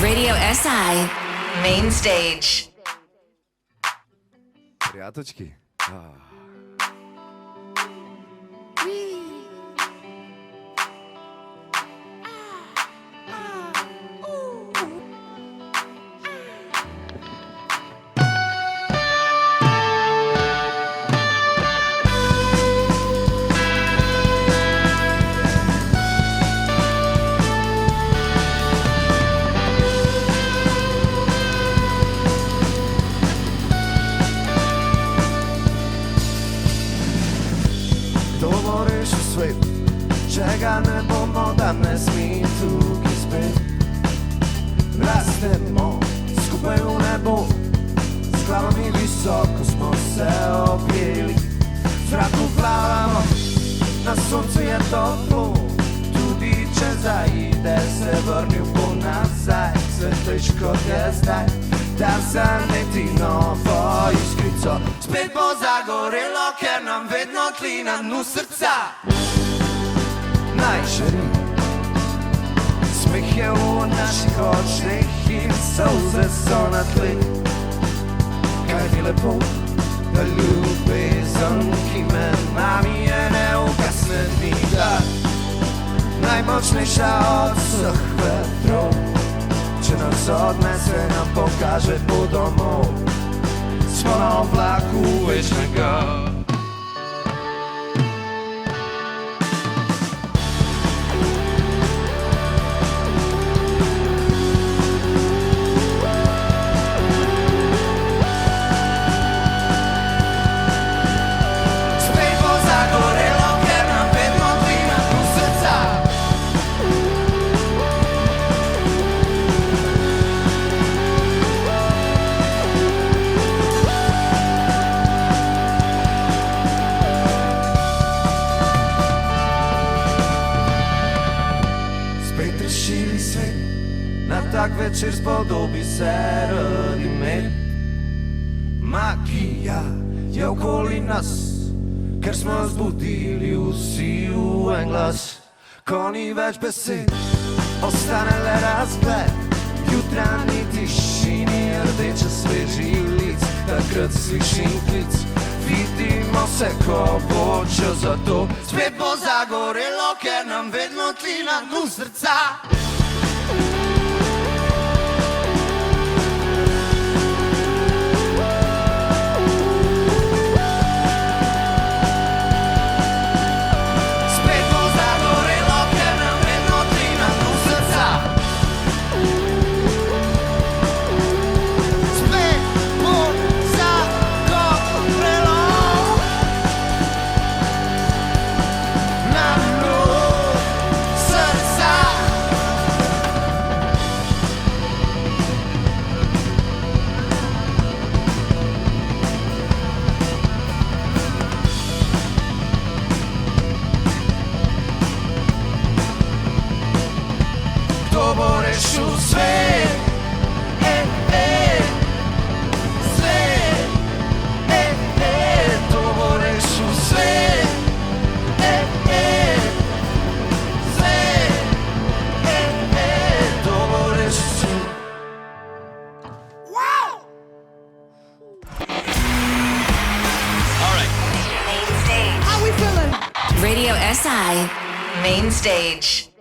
Radio SI Main Stage. Prjatučki. Čega ne bomo danes mi tukaj spet. Rastemo skupaj v nebo, s glavami visoko smo se objeli. V zraku plavamo, na soncu je toplo, tudi če zaide se vrnil bo nazaj. Svetlejš kot je zdaj, da zaneti novo iskrico. Spet bo zagorelo, ker nam vedno tli na dnu srca. Najžari smeh je v naših očeh in solze so na tleh. Kaj mi lepo, da ljubezen, ki med nami je, ne ugasne nikdar. Najmočnejša od vseh vetrov, če nas odnese, nam pokaže pot domov. Smo na oblaku večnega. Tak večer spodobi se radi med. Magija je okoli nas, ker smo zbudili vsi v en glas. Ko ni več besed, ostane le razgled. Jutranji tišini rdeče sveži lic, takrat slišim klic. Vidimo se, ko bo čas za to. Spet bo zagorelo, ker nam vedno tli na dnu srca. Radio SI Main Stage.